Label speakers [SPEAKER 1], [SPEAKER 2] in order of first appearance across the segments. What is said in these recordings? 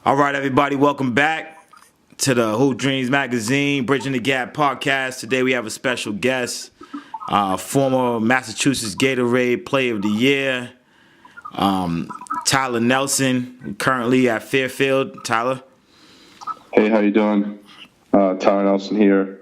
[SPEAKER 1] All right, everybody, welcome back to the Hoop Dreams Magazine, Bridging the Gap podcast. Today we have a special guest, former Massachusetts Gatorade Player of the Year, Tyler Nelson, currently at Fairfield. Tyler?
[SPEAKER 2] Hey, how you doing? Tyler Nelson here.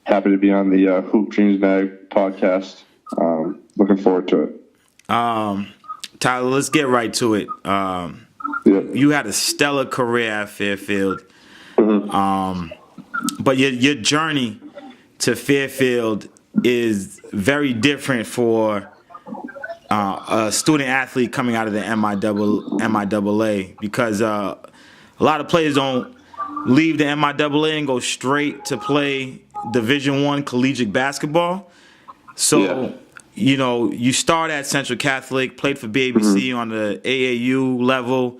[SPEAKER 2] Happy to be on the Hoop Dreams Mag podcast. Looking forward to it.
[SPEAKER 1] Tyler, let's get right to it. You had a stellar career at Fairfield, but your journey to Fairfield is very different for a student athlete coming out of the MIAA because a lot of players don't leave the MIAA and go straight to play Division I collegiate basketball. So, you start at Central Catholic, played for BABC on the AAU level.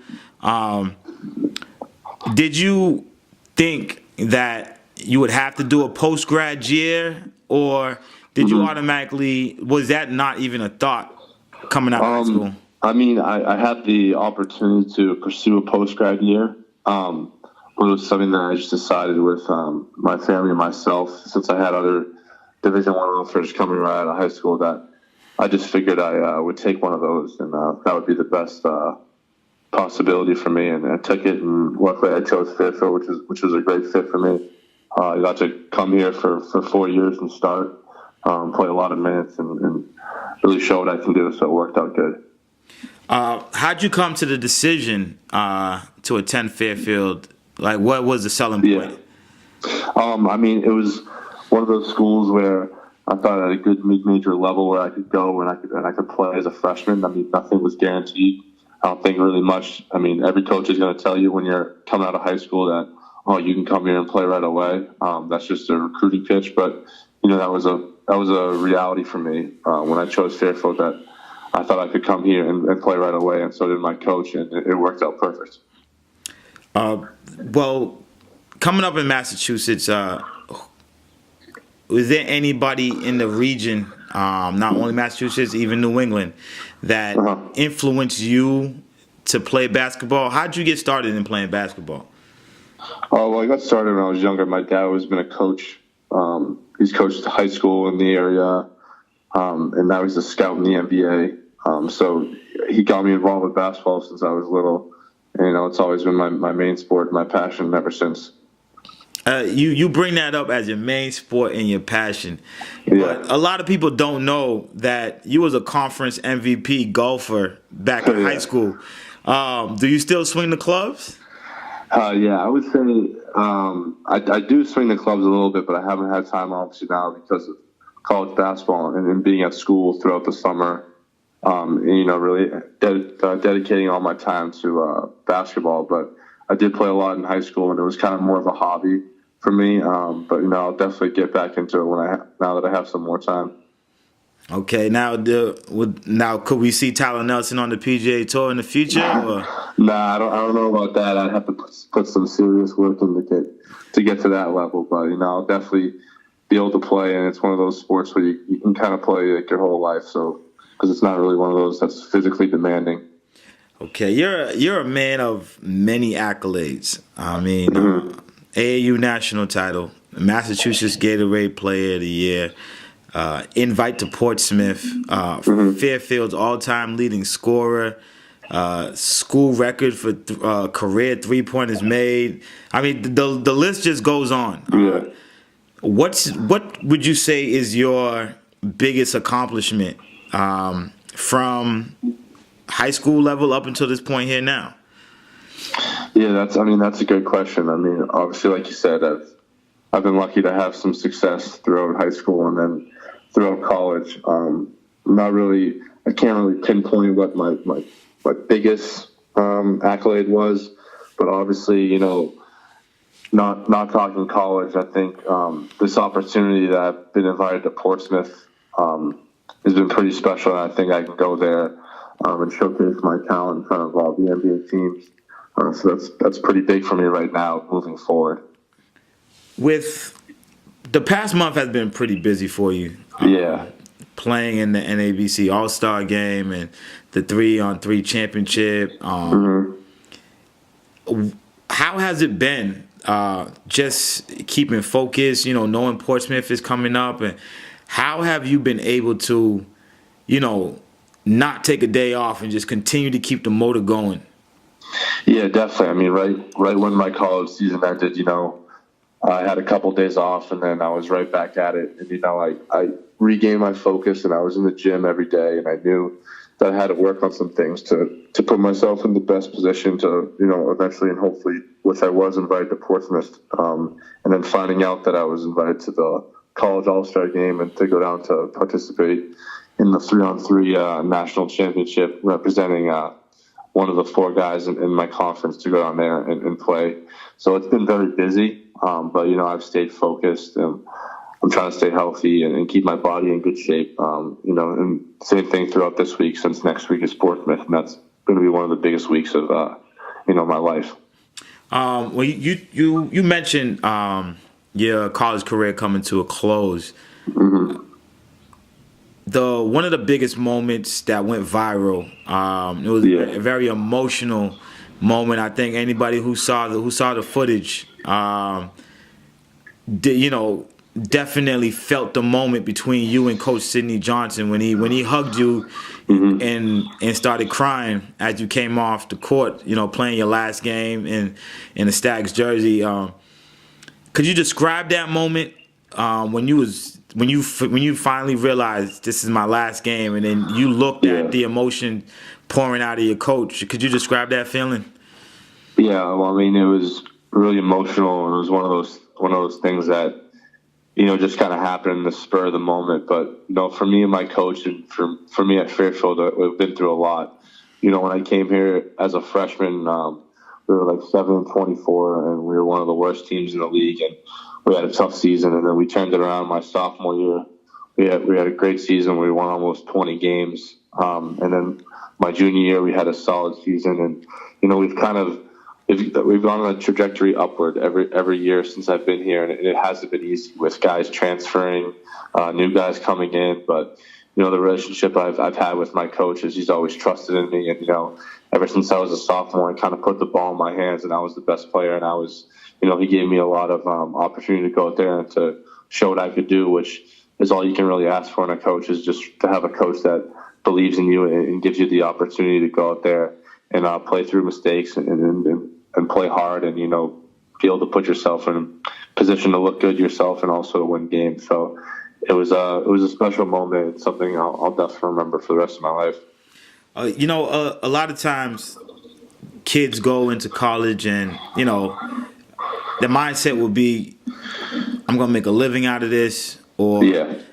[SPEAKER 1] Did you think that you would have to do a post-grad year, or did you automatically, was that not even a thought coming out of high school?
[SPEAKER 2] I mean, I had the opportunity to pursue a post-grad year, but it was something that I just decided with my family and myself, since I had other Division I offers coming right out of high school, that I just figured I would take one of those, and that would be the best possibility for me. And I took it, and luckily I chose Fairfield, which was a great fit for me. I got to come here for 4 years and start, play a lot of minutes, and really show what I can do, so it worked out good.
[SPEAKER 1] How'd you come to the decision to attend Fairfield? Like, what was the selling point?
[SPEAKER 2] I mean, it was one of those schools where I thought at a good mid-major level where I could go and I could play as a freshman. I mean, nothing was guaranteed. I don't think really much. I mean, every coach is going to tell you when you're coming out of high school that, you can come here and play right away. That's just a recruiting pitch. But, that was a reality for me when I chose Fairfield, that I thought I could come here and play right away, and so did my coach, and it worked out perfect.
[SPEAKER 1] Well, coming up in Massachusetts, was there anybody in the region, not only Massachusetts, even New England, that influenced you to play basketball? How'd you get started in playing basketball?
[SPEAKER 2] Oh, well, I got started when I was younger. My dad has been a coach. He's coached high school in the area, and now he's a scout in the NBA. So he got me involved with basketball since I was little. And, it's always been my main sport, my passion ever since.
[SPEAKER 1] You bring that up as your main sport and your passion. But a lot of people don't know that you was a conference MVP golfer back in high school. Do you still swing the clubs?
[SPEAKER 2] Yeah, I would say I do swing the clubs a little bit, but I haven't had time obviously now because of college basketball and being at school throughout the summer. Really dedicating all my time to basketball. But I did play a lot in high school, and it was kind of more of a hobby for me. But I'll definitely get back into it now that I have some more time.
[SPEAKER 1] Okay, now could we see Tyler Nelson on the PGA Tour in the future? Or?
[SPEAKER 2] Nah, I don't know about that. I'd have to put some serious work in to get to that level. But I'll definitely be able to play, and it's one of those sports where you can kind of play like your whole life. So because it's not really one of those that's physically demanding.
[SPEAKER 1] Okay, you're a man of many accolades. I mean, AAU national title, Massachusetts Gatorade Player of the Year, invite to Portsmouth, Fairfield's all-time leading scorer, school record for career three-pointers made. I mean, the list just goes on. What would you say is your biggest accomplishment from high school level up until this point here now?
[SPEAKER 2] Yeah, that's a good question. I mean, obviously, like you said, I've been lucky to have some success throughout high school and then throughout college. I can't really pinpoint what my biggest accolade was, but obviously, not talking college, I think this opportunity that I've been invited to Portsmouth has been pretty special, and I think I can go there and showcase my talent in front of all the NBA teams. So that's pretty big for me right now moving forward.
[SPEAKER 1] With the past month has been pretty busy for you. Playing in the NABC All-Star Game and the 3-on-3 championship. how has it been just keeping focused, knowing Portsmouth is coming up, and how have you been able to, not take a day off and just continue to keep the motor going?
[SPEAKER 2] Yeah, definitely. I mean, right when my college season ended, I had a couple days off, and then I was right back at it. And I regained my focus, and I was in the gym every day, and I knew that I had to work on some things to put myself in the best position to, eventually and hopefully, which I was invited to Portsmouth, and then finding out that I was invited to the college all-star game and to go down to participate in the 3-on-3 national championship, representing one of the 4 guys in my conference to go down there and play. So it's been very busy, but I've stayed focused, and I'm trying to stay healthy and keep my body in good shape. And same thing throughout this week, since next week is Portsmouth, and that's going to be one of the biggest weeks of my life.
[SPEAKER 1] Well, you mentioned your college career coming to a close.
[SPEAKER 2] Mm-hmm.
[SPEAKER 1] One of the biggest moments that went viral, it was a very emotional moment. I think anybody who saw the footage, definitely felt the moment between you and Coach Sidney Johnson when he hugged you and started crying as you came off the court, playing your last game in the Stags jersey. Could you describe that moment when you finally realized this is my last game, and then you looked at the emotion pouring out of your coach? Could you describe that feeling?
[SPEAKER 2] Yeah, well, I mean, it was really emotional, and it was one of those things that just kind of happened in the spur of the moment. But for me and my coach, and for me at Fairfield, we've been through a lot. When I came here as a freshman, we were like 7-24, and we were one of the worst teams in the league, and we had a tough season. And then we turned it around my sophomore year. We had a great season. We won almost 20 games. And then my junior year, we had a solid season. And we've gone on a trajectory upward every year since I've been here, and it hasn't been easy with guys transferring, new guys coming in. But the relationship I've had with my coach is he's always trusted in me, and ever since I was a sophomore, I kind of put the ball in my hands, and I was the best player, and I was, he gave me a lot of opportunity to go out there and to show what I could do, which is all you can really ask for in a coach, is just to have a coach that believes in you and gives you the opportunity to go out there and play through mistakes and play hard, and be able to put yourself in a position to look good yourself and also win games. So it was a special moment. It's something I'll definitely remember for the rest of my life.
[SPEAKER 1] A lot of times kids go into college and the mindset will be, I'm gonna make a living out of this, or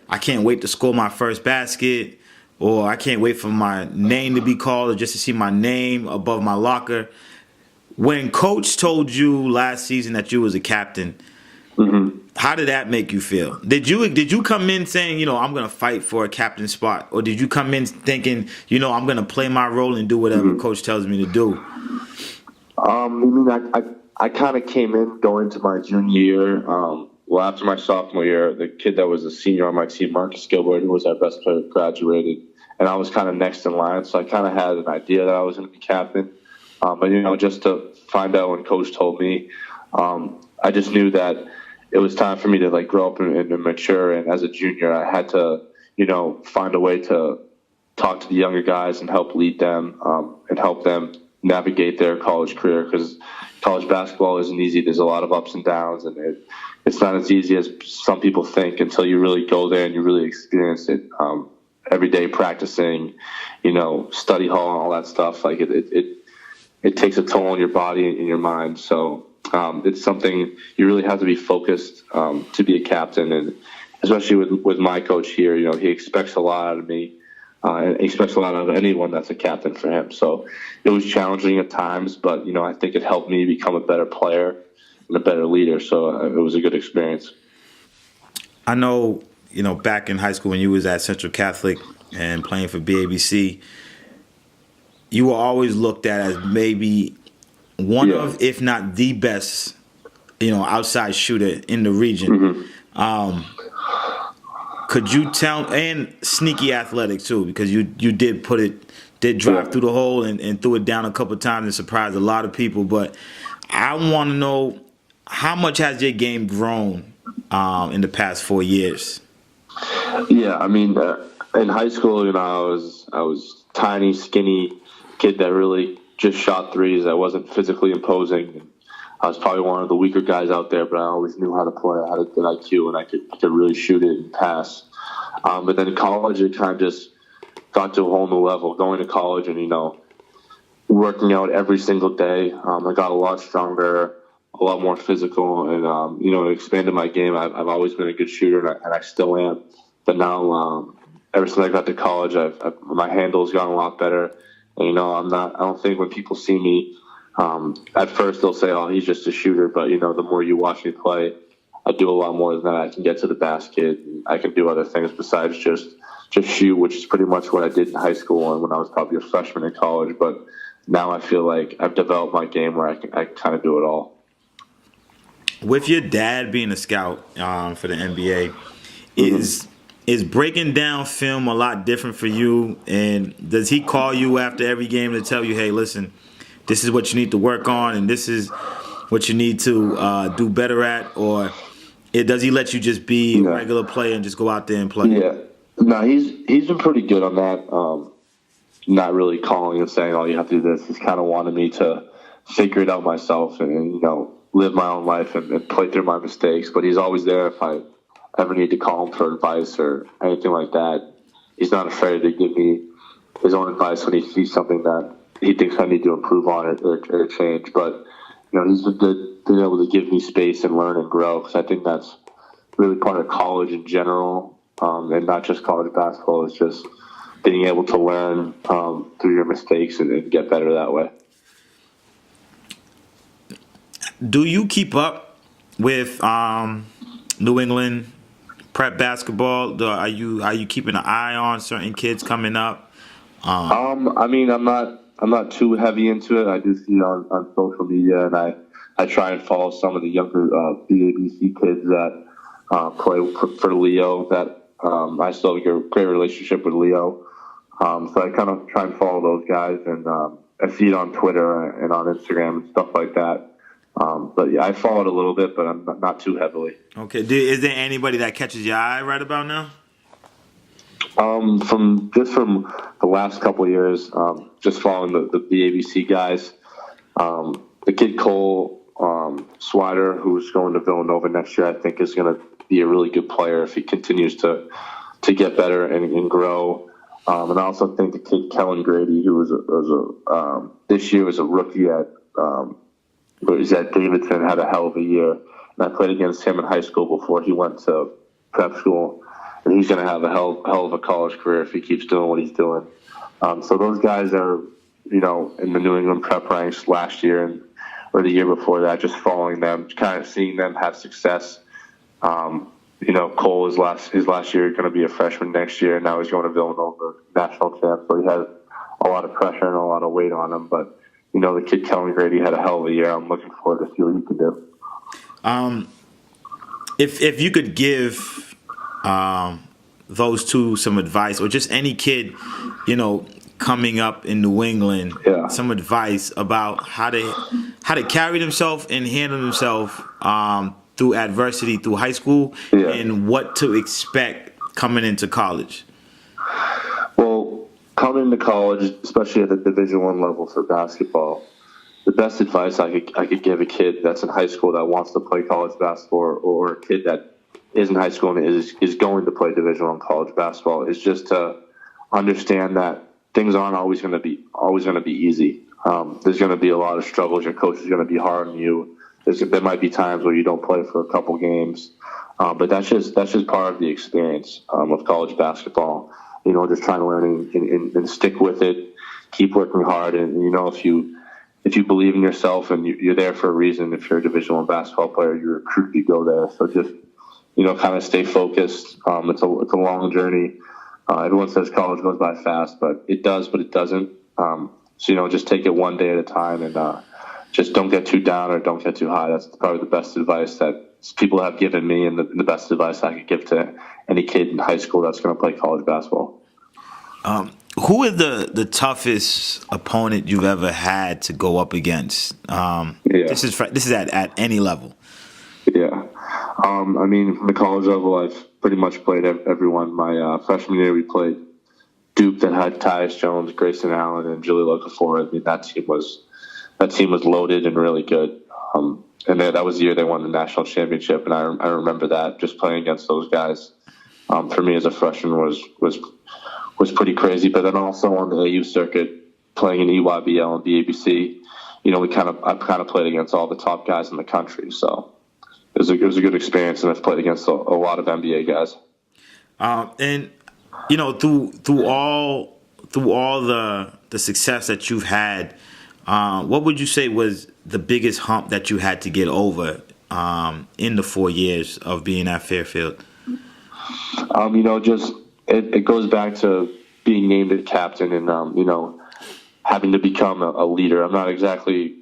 [SPEAKER 1] I can't wait to score my first basket, or I can't wait for my name to be called, or just to see my name above my locker. When Coach told you last season that you was a captain, how did that make you feel? Did you come in saying, I'm going to fight for a captain spot, or did you come in thinking, I'm going to play my role and do whatever Coach tells me to do?
[SPEAKER 2] I kind of came in going to my junior year. Well, after my sophomore year, the kid that was a senior on my team, Marcus Gilbert, who was our best player, graduated, and I was kind of next in line. So I kind of had an idea that I was going to be captain. But just to find out when Coach told me, I just knew that it was time for me to grow up and mature. And as a junior, I had to, find a way to talk to the younger guys and help lead them and help them navigate their college career, because college basketball isn't easy. There's a lot of ups and downs, and it's not as easy as some people think until you really go there and you really experience it. Every day practicing, study hall and all that stuff. It takes a toll on your body and your mind. So it's something you really have to be focused to be a captain, and especially with my coach here, he expects a lot out of me, and he expects a lot out of anyone that's a captain for him. So it was challenging at times, but I think it helped me become a better player and a better leader. So it was a good experience.
[SPEAKER 1] I know, back in high school when you was at Central Catholic and playing for BABC, you were always looked at as maybe one of, if not the best, outside shooter in the region. Could you tell, and sneaky athletic too, because you did drive through the hole and threw it down a couple of times and surprised a lot of people. But I want to know, how much has your game grown in the past 4 years?
[SPEAKER 2] Yeah, I mean, in high school, I was tiny, skinny kid that really just shot threes. I wasn't physically imposing. I was probably one of the weaker guys out there, but I always knew how to play. I had a good IQ, and I could really shoot it and pass. But then in college, it kind of just got to a whole new level. Going to college and, working out every single day, I got a lot stronger, a lot more physical, and, it expanded my game. I've always been a good shooter, and I still am. But now, ever since I got to college, my handle's gotten a lot better. And, I don't think when people see me, at first they'll say, oh, he's just a shooter. But, the more you watch me play, I do a lot more than that. I can get to the basket. I can do other things besides just shoot, which is pretty much what I did in high school and when I was probably a freshman in college. But now I feel like I've developed my game where I kind of do it all.
[SPEAKER 1] With your dad being a scout for the NBA, is breaking down film a lot different for you? And does he call you after every game to tell you, hey, listen, this is what you need to work on and this is what you need to do better at? Or does he let you just be a regular player and just go out there and play?
[SPEAKER 2] Yeah. No, he's been pretty good on that. Not really calling and saying, oh, you have to do this. He's kind of wanted me to figure it out myself and live my own life and play through my mistakes. But he's always there if I ever need to call him for advice or anything like that. He's not afraid to give me his own advice when he sees something that he thinks I need to improve on it or change. But, he's been good being able to give me space and learn and grow, because I think that's really part of college in general, and not just college basketball. It's just being able to learn through your mistakes and get better that way.
[SPEAKER 1] Do you keep up with New England prep basketball? Are you keeping an eye on certain kids coming up?
[SPEAKER 2] I mean, I'm not too heavy into it. I do see it on social media, and I try and follow some of the younger BABC kids that play for Leo. That I still have a great relationship with Leo. So I kind of try and follow those guys, and I see it on Twitter and on Instagram and stuff like that. But yeah, I follow it a little bit, but I'm not too heavily.
[SPEAKER 1] Okay. Is there anybody that catches your eye right about now?
[SPEAKER 2] From the last couple of years, just following the BABC guys, the kid Cole Swider, who's going to Villanova next year, I think is going to be a really good player if he continues to get better and grow. And I also think the kid Kellen Grady, who was this year was a rookie at Davidson, had a hell of a year. And I played against him in high school before he went to prep school. And he's going to have a hell of a college career if he keeps doing what he's doing. So those guys are, in the New England prep ranks last year or the year before that, just following them, kind of seeing them have success. Cole his last year going to be a freshman next year, and now he's going to Villanova, national champ. So he has a lot of pressure and a lot of weight on him. But the kid Kellen Grady had a hell of a year. I'm looking forward to see what he can do.
[SPEAKER 1] If you could give those two some advice, or just any kid, coming up in New England, some advice about how to carry themselves and handle themselves through adversity through high school, and what to expect coming into college.
[SPEAKER 2] Well, coming to college, especially at the Division I level for basketball, the best advice I could give a kid that's in high school that wants to play college basketball, or a kid that is in high school and is going to play Division I college basketball, is just to understand that things aren't always going to be easy. There's going to be a lot of struggles. Your coach is going to be hard on you. There might be times where you don't play for a couple games, but that's just part of the experience of college basketball. Just trying to learn and stick with it, keep working hard, and if you believe in yourself and you're there for a reason. If you're a Division I basketball player, you're recruited to go there. So just kind of stay focused. It's a long journey. Everyone says college goes by fast, but it does, but it doesn't. So just take it one day at a time, and just don't get too down or don't get too high. That's probably the best advice that people have given me, and the best advice I could give to any kid in high school that's going to play college basketball.
[SPEAKER 1] Who is the toughest opponent you've ever had to go up against? This is at any level.
[SPEAKER 2] Yeah. I mean, from the college level, I've pretty much played everyone. My freshman year, we played Duke that had Tyus Jones, Grayson Allen, and Jaleel Okafor. I mean, that team was loaded and really good. And that was the year they won the national championship, and I remember that just playing against those guys. For me as a freshman was pretty crazy. But then also on the AU circuit, playing in EYBL and BABC, I kind of played against all the top guys in the country. So it was a good experience, and I've played against a lot of NBA guys.
[SPEAKER 1] And through all the success that you've had, what would you say was the biggest hump that you had to get over in the 4 years of being at Fairfield?
[SPEAKER 2] It goes back to being named a captain and having to become a leader. I'm not exactly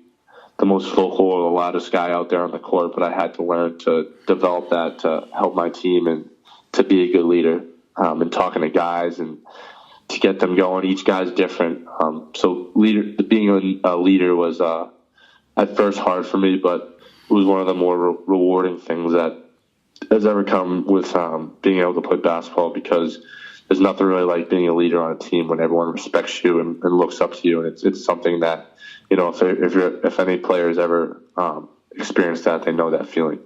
[SPEAKER 2] the most vocal or the loudest guy out there on the court, but I had to learn to develop that to help my team and to be a good leader, and talking to guys and to get them going. Each guy's different. So being a leader was at first hard for me, but it was one of the more rewarding things that has ever come with being able to play basketball, because there's nothing really like being a leader on a team when everyone respects you and looks up to you. And it's something that, if any players ever experience that, they know that feeling.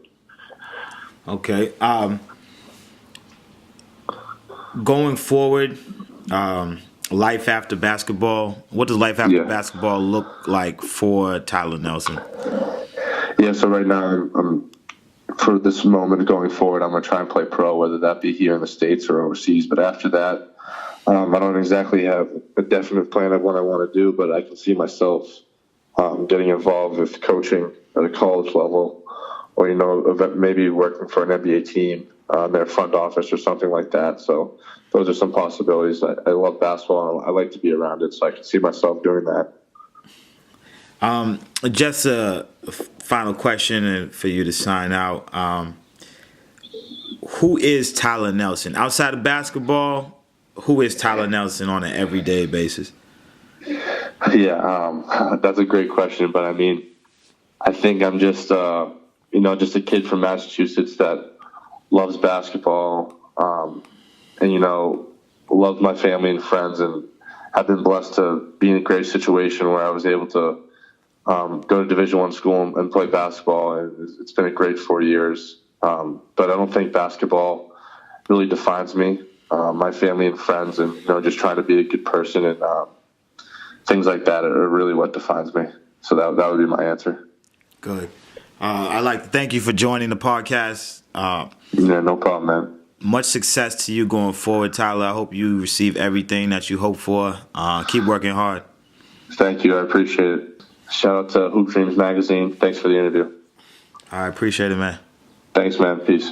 [SPEAKER 1] Okay. Going forward, life after basketball, what does life after basketball look like for Tyler Nelson?
[SPEAKER 2] Yeah, so right now I'm for this moment going forward, I'm going to try and play pro, whether that be here in the States or overseas. But after that, I don't exactly have a definite plan of what I want to do, but I can see myself getting involved with coaching at a college level, or, maybe working for an NBA team, their front office or something like that. So those are some possibilities. I love basketball, and I like to be around it, so I can see myself doing that.
[SPEAKER 1] Just a final question for you to sign out. Who is Tyler Nelson? Outside of basketball, who is Tyler Nelson on an everyday basis?
[SPEAKER 2] Yeah, that's a great question. But, I think I'm just a kid from Massachusetts that loves basketball, and, loves my family and friends, and have been blessed to be in a great situation where I was able to go to Division I school and play basketball. And it's been a great 4 years. But I don't think basketball really defines me. My family and friends, and just trying to be a good person and things like that are really what defines me. So that would be my answer.
[SPEAKER 1] Good. I'd like to thank you for joining the podcast.
[SPEAKER 2] Yeah, no problem, man.
[SPEAKER 1] Much success to you going forward, Tyler. I hope you receive everything that you hope for. Keep working hard.
[SPEAKER 2] Thank you. I appreciate it. Shout out to Hoop Dreams Magazine. Thanks for the interview.
[SPEAKER 1] I appreciate it, man.
[SPEAKER 2] Thanks, man. Peace.